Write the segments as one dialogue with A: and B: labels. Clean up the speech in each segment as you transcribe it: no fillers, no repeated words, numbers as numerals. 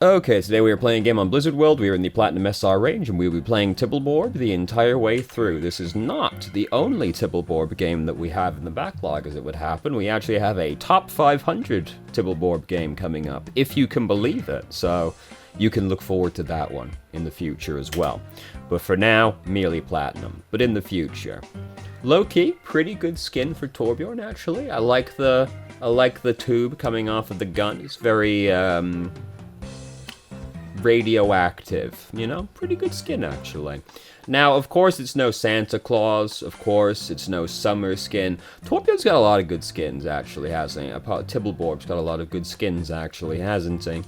A: Okay, today we are playing a game on Blizzard World. We are in the Platinum SR range, and we will be playing Tibbleborb the entire way through. This is not the only Tibbleborb game that we have in the backlog, as it would happen. We actually have a top 500 Tibbleborb game coming up, if you can believe it. So you can look forward to that one in the future as well. But for now, merely Platinum. But in the future, low-key, pretty good skin for Torbjorn. Actually, I like the tube coming off of the gun. It's very radioactive, you know? Pretty good skin, actually. Now, of course, it's no Santa Claus. Of course, it's no summer skin. Torbjorn's got a lot of good skins, actually, hasn't he? Tibbleborg's got a lot of good skins, actually, hasn't he?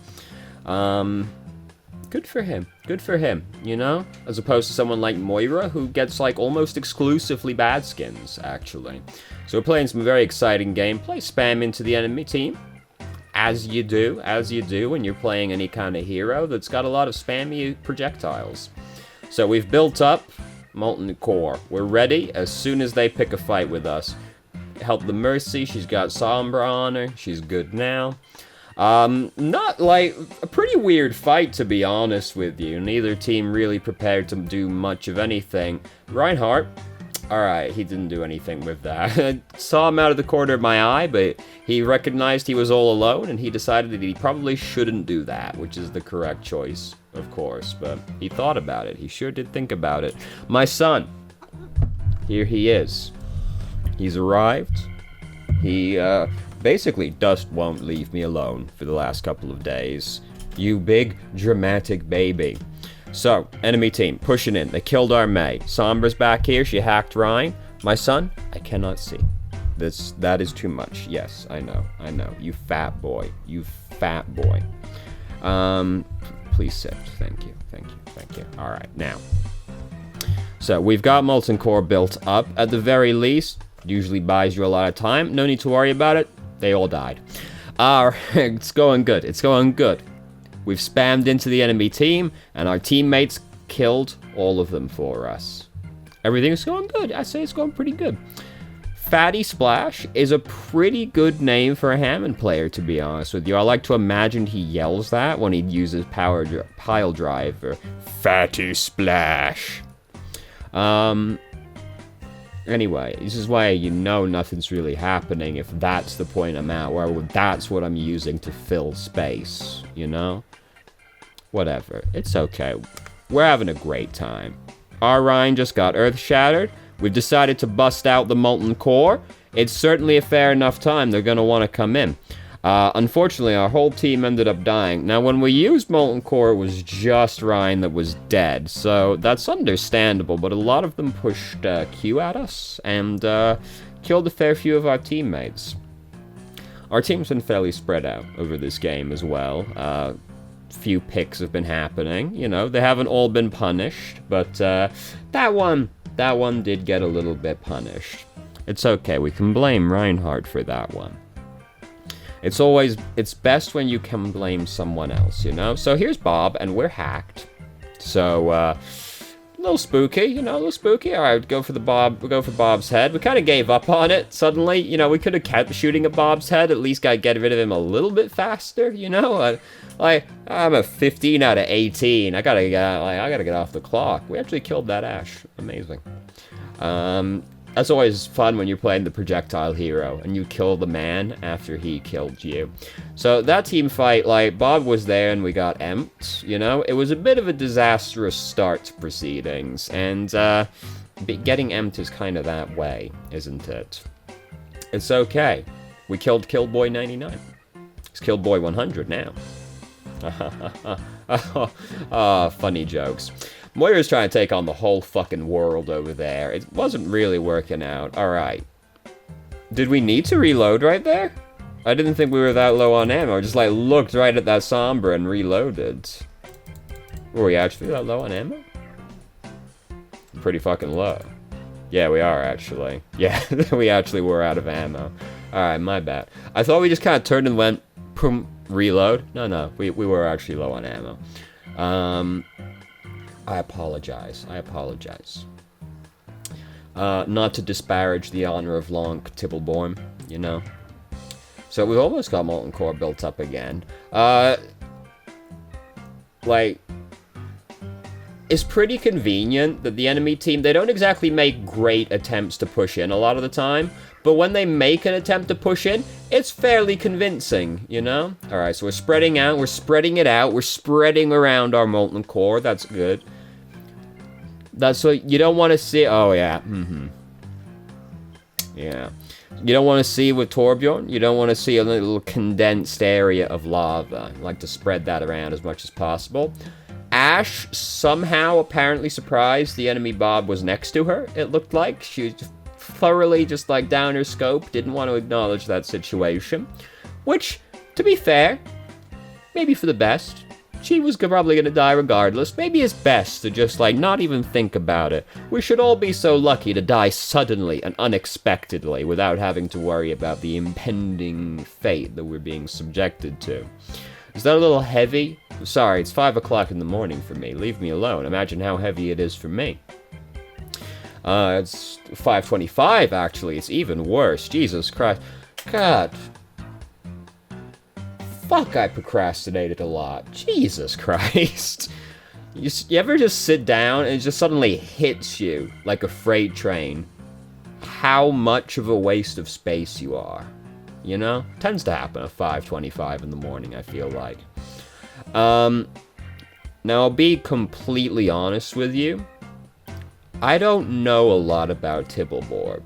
A: Good for him. Good for him, you know? As opposed to someone like Moira, who gets, like, almost exclusively bad skins, actually. So we're playing some very exciting gameplay. Spam into the enemy team. As you do when you're playing any kind of hero that's got a lot of spammy projectiles. So we've built up Molten Core. We're ready as soon as they pick a fight with us. Help the Mercy, she's got Sombra on her, she's good now. Not like, a pretty weird fight to be honest with you. Neither team really prepared to do much of anything. Reinhardt, alright, he didn't do anything with that. I saw him out of the corner of my eye, but he recognized he was all alone, and he decided that he probably shouldn't do that, which is the correct choice, of course. But he thought about it. He sure did think about it. My son, here he is. He's arrived. He, basically just won't leave me alone for the last couple of days. You big, dramatic baby. So, enemy team, pushing in. They killed our Mei. Sombra's back here. She hacked Ryan. My son, I cannot see. That is too much. Yes, I know. You fat boy. You fat boy. Please sit. Thank you. Alright, now. So, we've got Molten Core built up. At the very least, usually buys you a lot of time. No need to worry about it. They all died. Alright, it's going good. We've spammed into the enemy team, and our teammates killed all of them for us. Everything's going good. I say it's going pretty good. Fatty Splash is a pretty good name for a Hammond player, to be honest with you. I like to imagine he yells that when he uses pile driver. Fatty Splash. Anyway, this is why you know nothing's really happening if that's the point I'm at, where that's what I'm using to fill space, you know? Whatever. It's okay. We're having a great time. Our Ryan just got earth shattered. We've decided to bust out the Molten Core. It's certainly a fair enough time. They're going to want to come in. Unfortunately, our whole team ended up dying. Now, when we used Molten Core, it was just Ryan that was dead. So that's understandable, but a lot of them pushed Q at us and killed a fair few of our teammates. Our team's been fairly spread out over this game as well. Few picks have been happening. You know, they haven't all been punished, but that one did get a little bit punished. It's okay. We can blame Reinhardt for that one. It's best when you can blame someone else, you know? So here's Bob, and we're hacked. So, a little spooky, you know, a little spooky. Alright, we'll go for Bob's head. We kind of gave up on it suddenly. You know, we could have kept shooting at Bob's head, at least got get rid of him a little bit faster, you know? I'm a 15 out of 18. I gotta get off the clock. We actually killed that Ash. Amazing. That's always fun when you're playing the projectile hero and you kill the man after he killed you. So that team fight, like, Bob was there and we got emped, you know? It was a bit of a disastrous start to proceedings, and getting emped is kind of that way, isn't it? It's okay. We killed Killboy 99. It's Killboy 100 now. Funny jokes. Moira's trying to take on the whole fucking world over there. It wasn't really working out. Alright. Did we need to reload right there? I didn't think we were that low on ammo. I just, like, looked right at that Sombra and reloaded. Were we actually that low on ammo? Pretty fucking low. Yeah, we are, actually. Yeah, we actually were out of ammo. Alright, my bad. I thought we just kind of turned and went, boom, reload. No, we were actually low on ammo. I apologize. Not to disparage the honor of Lonk Tibbleborn, you know. So we've almost got Molten Core built up again. like, it's pretty convenient that the enemy team, they don't exactly make great attempts to push in a lot of the time, but when they make an attempt to push in, it's fairly convincing, you know? Alright, so we're spreading out, we're spreading it out, we're spreading around our molten core, that's good. That's what you don't want to see. Oh, yeah. Yeah. You don't want to see with Torbjorn. You don't want to see a little condensed area of lava. You like to spread that around as much as possible. Ash somehow apparently surprised the enemy Bob was next to her, it looked like. She was thoroughly just like down her scope, didn't want to acknowledge that situation. Which, to be fair, maybe for the best. She was probably going to die regardless. Maybe it's best to just, like, not even think about it. We should all be so lucky to die suddenly and unexpectedly without having to worry about the impending fate that we're being subjected to. Is that a little heavy? Sorry, it's 5 o'clock in the morning for me. Leave me alone. Imagine how heavy it is for me. It's 5:25, actually. It's even worse. Jesus Christ. God. Fuck, I procrastinated a lot. Jesus Christ. You ever just sit down and it just suddenly hits you like a freight train how much of a waste of space you are? You know? Tends to happen at 5:25 in the morning, I feel like. Now, I'll be completely honest with you. I don't know a lot about Tibbleborb.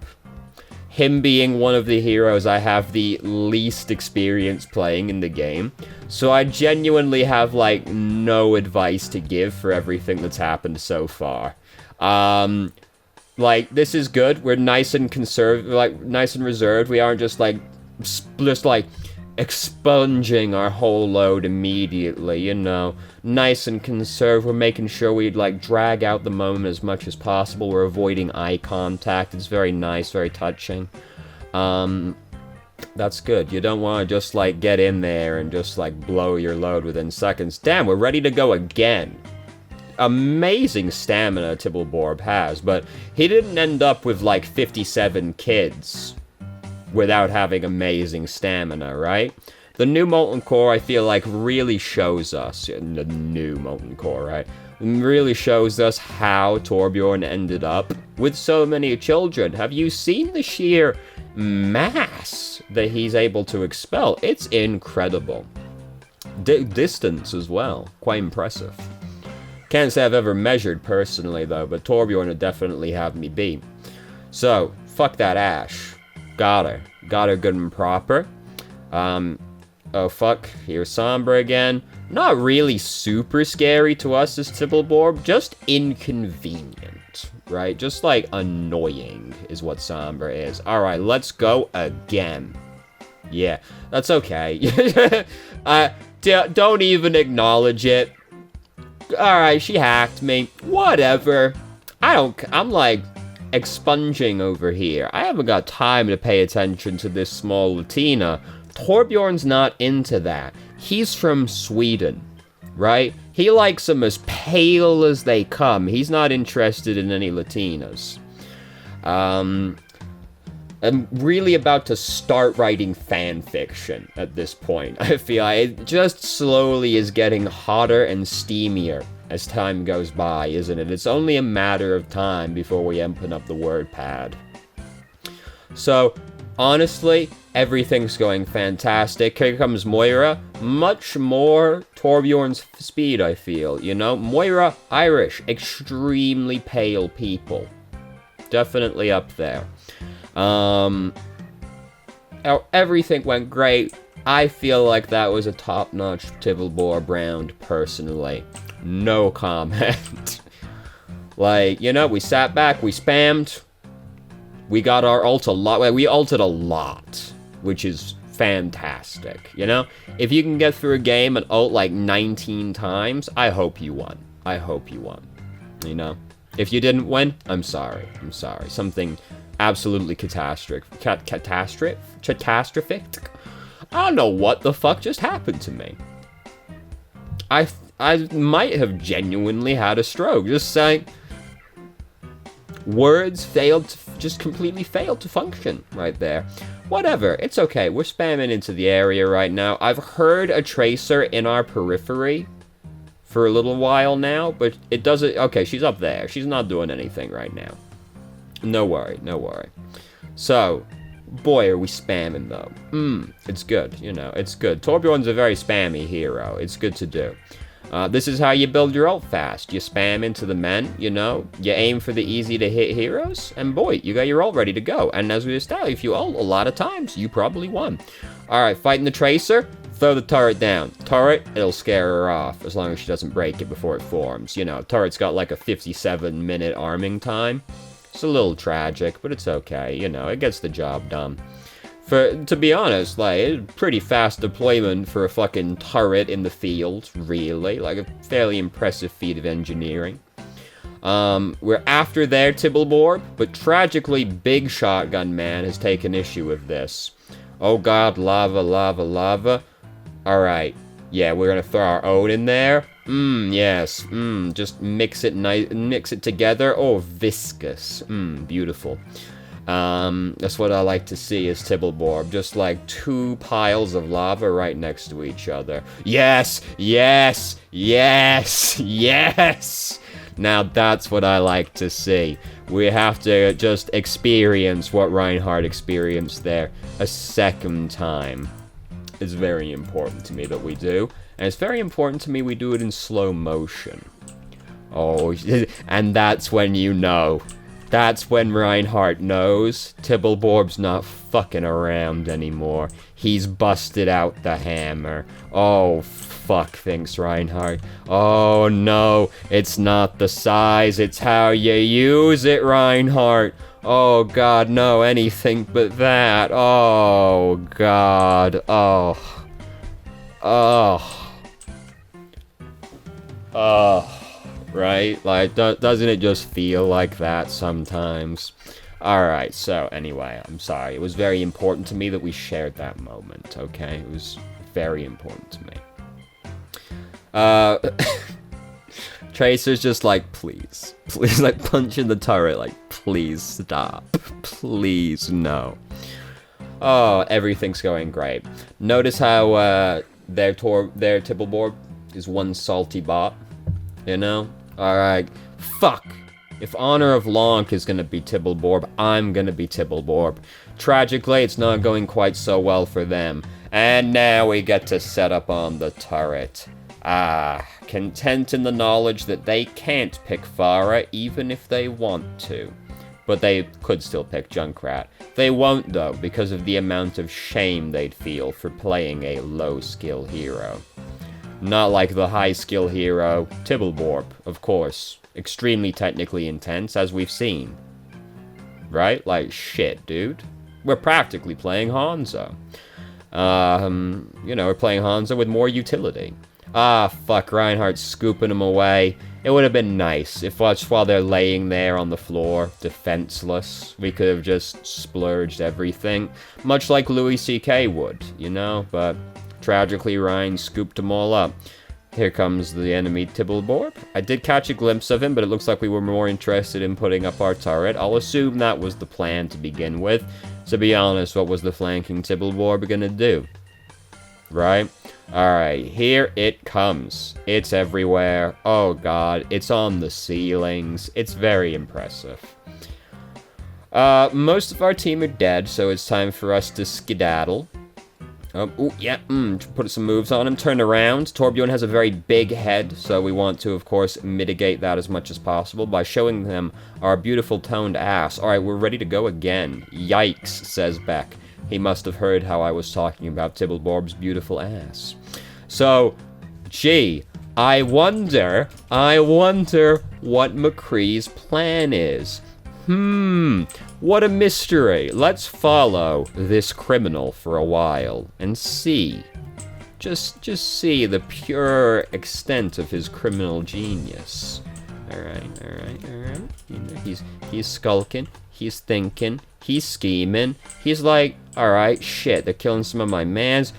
A: Him being one of the heroes I have the least experience playing in the game. So I genuinely have, like, no advice to give for everything that's happened so far. Like, this is good. We're nice and nice and reserved. We aren't just expunging our whole load immediately, you know. Nice and conserved. We're making sure we, like, drag out the moment as much as possible. We're avoiding eye contact. It's very nice, very touching. That's good. You don't want to just, like, get in there and just, like, blow your load within seconds. Damn, we're ready to go again. Amazing stamina Tibbleborb has, but he didn't end up with, like, 57 kids without having amazing stamina, right? The new Molten Core, I feel like, really shows us, the new Molten Core, right? Really shows us how Torbjorn ended up with so many children. Have you seen the sheer mass that he's able to expel? It's incredible. Distance as well, quite impressive. Can't say I've ever measured personally, though, but Torbjorn would definitely have me beat. So, fuck that Ash. Got her good and proper. Oh fuck, here's Sombra again. Not really super scary to us as Tibbleborb, just inconvenient, right? Just like annoying is what Sombra is. Alright, let's go again. Yeah, that's okay. Don't even acknowledge it. Alright, she hacked me. Whatever. I'm like expunging over here. I haven't got time to pay attention to this small Latina. Torbjorn's not into that. He's from Sweden, right? He likes them as pale as they come. He's not interested in any Latinas. I'm really about to start writing fan fiction at this point. I feel like it just slowly is getting hotter and steamier as time goes by, isn't it? It's only a matter of time before we open up the word pad. So, honestly, everything's going fantastic. Here comes Moira. Much more Torbjorn's speed, I feel. You know? Moira, Irish. Extremely pale people. Definitely up there. Everything went great. I feel like that was a top-notch Tibbleborb round, personally. No comment. Like, you know, we sat back, we spammed. We got our ult a lot. We ulted a lot, which is fantastic, you know? If you can get through a game and ult like 19 times, I hope you won. I hope you won, you know? If you didn't win, I'm sorry. I'm sorry. Something absolutely catastrophic. Catastrophic? I don't know what the fuck just happened to me. I might have genuinely had a stroke. Just saying. Words just completely failed to function right there. Whatever, it's okay. We're spamming into the area right now. I've heard a tracer in our periphery for a little while now, but it doesn't... Okay, she's up there. She's not doing anything right now. No worry, no worry. So, boy, are we spamming, though. It's good, you know, it's good. Torbjorn's a very spammy hero. It's good to do. This is how you build your ult fast. You spam into the men, you know, you aim for the easy-to-hit heroes, and boy, you got your ult ready to go. And as we established, if you ult a lot of times, you probably won. Alright, fighting the Tracer, throw the turret down. Turret, it'll scare her off, as long as she doesn't break it before it forms. You know, turret's got like a 57-minute arming time. It's a little tragic, but it's okay, you know, it gets the job done. To be honest, like, it's pretty fast deployment for a fucking turret in the field, really. Like, a fairly impressive feat of engineering. We're after their Tibbleborb, but tragically, Big Shotgun Man has taken issue with this. Oh god, lava, lava, lava. Alright, yeah, we're gonna throw our own in there. Yes, just mix it together. Oh, viscous. Beautiful. That's what I like to see is Tibbleborb. Just like two piles of lava right next to each other. Yes! Yes! Yes! Yes! Now that's what I like to see. We have to just experience what Reinhardt experienced there a second time. It's very important to me that we do. And it's very important to me we do it in slow motion. Oh, and that's when you know. That's when Reinhardt knows Tibbleborg's not fucking around anymore. He's busted out the hammer. Oh, fuck, thinks Reinhardt. Oh, no, it's not the size, it's how you use it, Reinhardt. Oh, God, no, anything but that. Oh, God. Oh. Oh. Oh. Right? Like, doesn't it just feel like that sometimes? Alright, so anyway, I'm sorry. It was very important to me that we shared that moment, okay? It was very important to me. Tracer's just like, please. Please, like, punching the turret, like, please stop. Please, no. Oh, everything's going great. Notice how, their Tibbleborg is one salty bot. You know? Alright. Fuck! If Honor of Lonk is gonna be Tibbleborb, I'm gonna be Tibbleborb. Tragically, it's not going quite so well for them. And now we get to set up on the turret. Content in the knowledge that they can't pick Pharah even if they want to. But they could still pick Junkrat. They won't though, because of the amount of shame they'd feel for playing a low-skill hero. Not like the high-skill hero, Tibbleborb, of course. Extremely technically intense, as we've seen. Right? Like, shit, dude. We're practically playing Hanzo. You know, we're playing Hanzo with more utility. Fuck, Reinhardt's scooping him away. It would have been nice if while they're laying there on the floor, defenseless, we could have just splurged everything. Much like Louis C.K. would, you know? But tragically, Ryan scooped them all up. Here comes the enemy Tibbleborb. I did catch a glimpse of him, but it looks like we were more interested in putting up our turret. I'll assume that was the plan to begin with. To be honest, what was the flanking Tibbleborb gonna do? Right? Alright, here it comes. It's everywhere. Oh god, it's on the ceilings. It's very impressive. Most of our team are dead, so it's time for us to skedaddle. Put some moves on him. Turn around. Torbjorn has a very big head, so we want to, of course, mitigate that as much as possible by showing them our beautiful toned ass. Alright, we're ready to go again. Yikes, says Beck. He must have heard how I was talking about Tibbleborg's beautiful ass. So, gee, I wonder what McCree's plan is. What a mystery. Let's follow this criminal for a while and see. Just see the pure extent of his criminal genius. Alright. You know, he's skulking, he's thinking, he's scheming. He's like, alright, shit, they're killing some of my mans.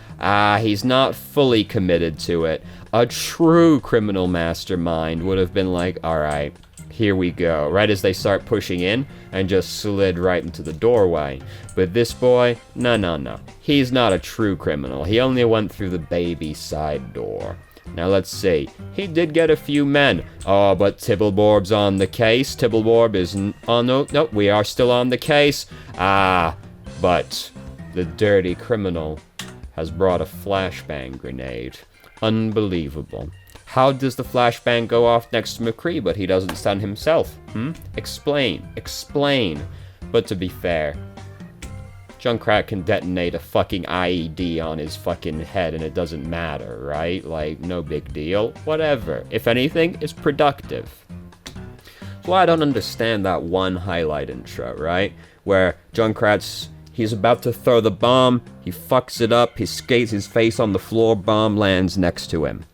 A: He's not fully committed to it. A true criminal mastermind would have been like, alright, here we go. Right as they start pushing in, and just slid right into the doorway. But this boy, no. He's not a true criminal. He only went through the baby side door. Now let's see. He did get a few men. Oh, but Tibbleborg's on the case. Tibbleborg isn't. Oh, no, we are still on the case. Ah, but the dirty criminal has brought a flashbang grenade. Unbelievable. How does the flashbang go off next to McCree, but he doesn't stun himself? Explain. But to be fair, Junkrat can detonate a fucking IED on his fucking head and it doesn't matter, right? Like, no big deal. Whatever. If anything, it's productive. That's why I don't understand that one highlight intro, right? Where Junkrat's, he's about to throw the bomb, he fucks it up, he skates his face on the floor, bomb lands next to him.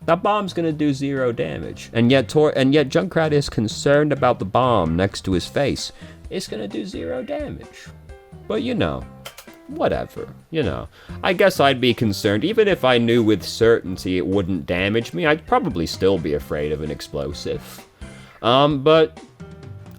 A: That bomb's gonna do 0 damage. And yet Junkrat is concerned about the bomb next to his face. It's gonna do 0 damage. But whatever, I guess I'd be concerned, even if I knew with certainty it wouldn't damage me, I'd probably still be afraid of an explosive. But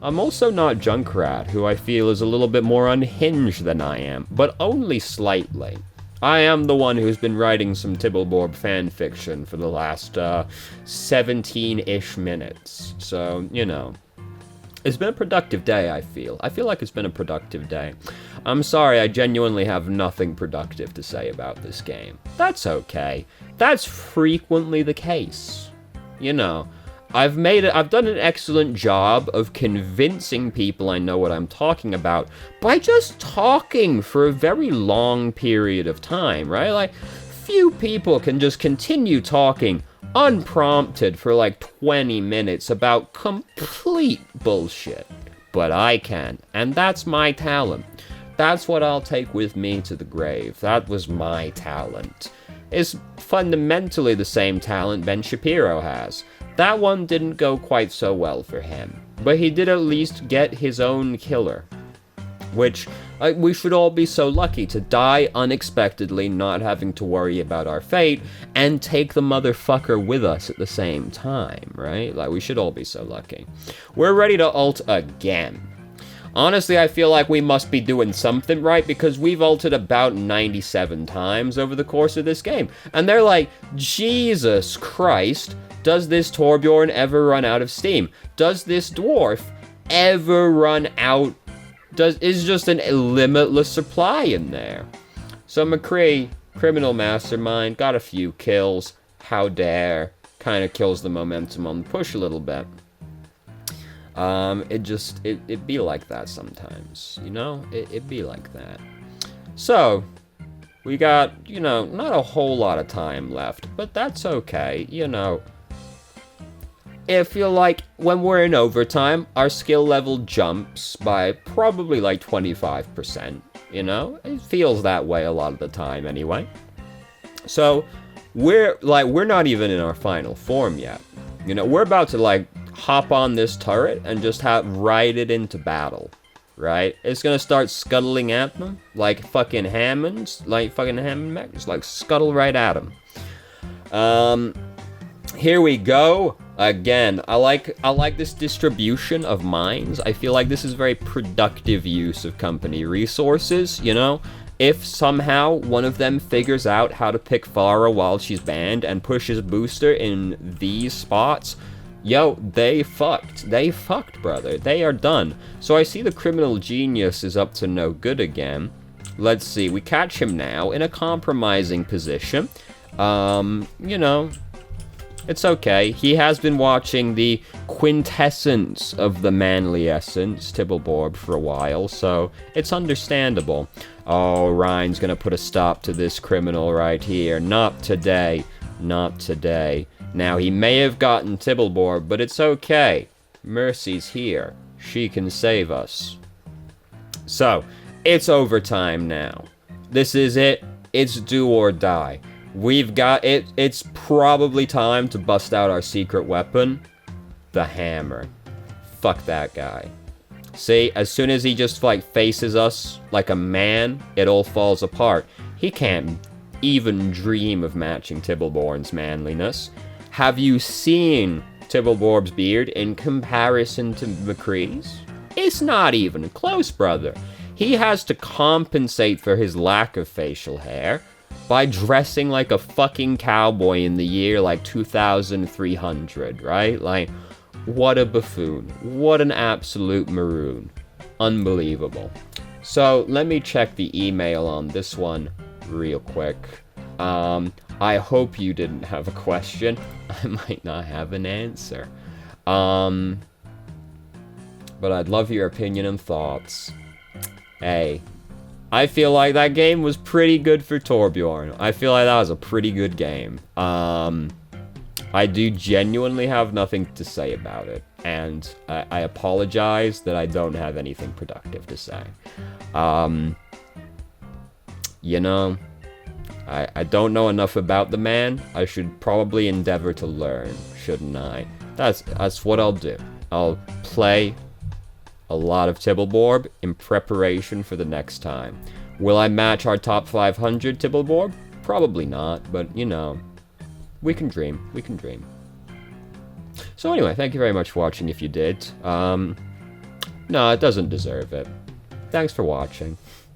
A: I'm also not Junkrat, who I feel is a little bit more unhinged than I am, but only slightly. I am the one who's been writing some Tibbleborg fanfiction for the last 17-ish minutes, so, It's been a productive day, I feel. I feel like it's been a productive day. I'm sorry, I genuinely have nothing productive to say about this game. That's okay. That's frequently the case. I've done an excellent job of convincing people I know what I'm talking about by just talking for a very long period of time, right? Like, few people can just continue talking unprompted for like 20 minutes about complete bullshit. But I can, and that's my talent. That's what I'll take with me to the grave. That was my talent. It's fundamentally the same talent Ben Shapiro has. That one didn't go quite so well for him, but he did at least get his own killer. Which, we should all be so lucky to die unexpectedly, not having to worry about our fate, and take the motherfucker with us at the same time, right? Like, we should all be so lucky. We're ready to ult again. Honestly, I feel like we must be doing something right, because we've ulted about 97 times over the course of this game. And they're like, Jesus Christ, does this Torbjorn ever run out of steam? Does this dwarf ever run out? Is just an limitless supply in there. So McCree, criminal mastermind, got a few kills. How dare. Kind of kills the momentum on the push a little bit. It be like that sometimes, It be like that. So, we got, not a whole lot of time left, but that's okay, I feel like when we're in overtime, our skill level jumps by probably like 25%, It feels that way a lot of the time anyway. So, we're not even in our final form yet. We're about to hop on this turret and just ride it into battle, right? It's gonna start scuttling at them like fucking Hammonds, mechs, scuttle right at them. Here we go. Again, I like this distribution of mines. I feel like this is very productive use of company resources, If somehow one of them figures out how to pick Farah while she's banned and pushes booster in these spots, they fucked, brother. They are done. So I see the criminal genius is up to no good again. Let's see, we catch him now in a compromising position. It's okay. He has been watching the quintessence of the manly essence, Tibbleborg, for a while, so it's understandable. Oh, Ryan's gonna put a stop to this criminal right here. Not today. Not today. Now, he may have gotten Tibbleborg, but it's okay. Mercy's here. She can save us. So, it's overtime now. This is it. It's do or die. We've got it. It's probably time to bust out our secret weapon. The hammer. Fuck that guy. See, as soon as he just, faces us like a man, it all falls apart. He can't even dream of matching Tibbleborn's manliness. Have you seen Tibbleborg's beard in comparison to McCree's? It's not even close, brother. He has to compensate for his lack of facial hair by dressing like a fucking cowboy in the year like 2300, right? Like, what a buffoon. What an absolute maroon. Unbelievable. So, let me check the email on this one real quick. I hope you didn't have a question. I might not have an answer. But I'd love your opinion and thoughts. Hey, I feel like that game was pretty good for Torbjorn. I feel like that was a pretty good game. I do genuinely have nothing to say about it. And I apologize that I don't have anything productive to say. You know, I don't know enough about the man. I should probably endeavor to learn, shouldn't I? That's what I'll do. I'll play a lot of Tibbleborb in preparation for the next time. Will I match our top 500 Tibbleborb? Probably not, but you know, we can dream. We can dream. So anyway, thank you very much for watching if you did. No, it doesn't deserve it. Thanks for watching.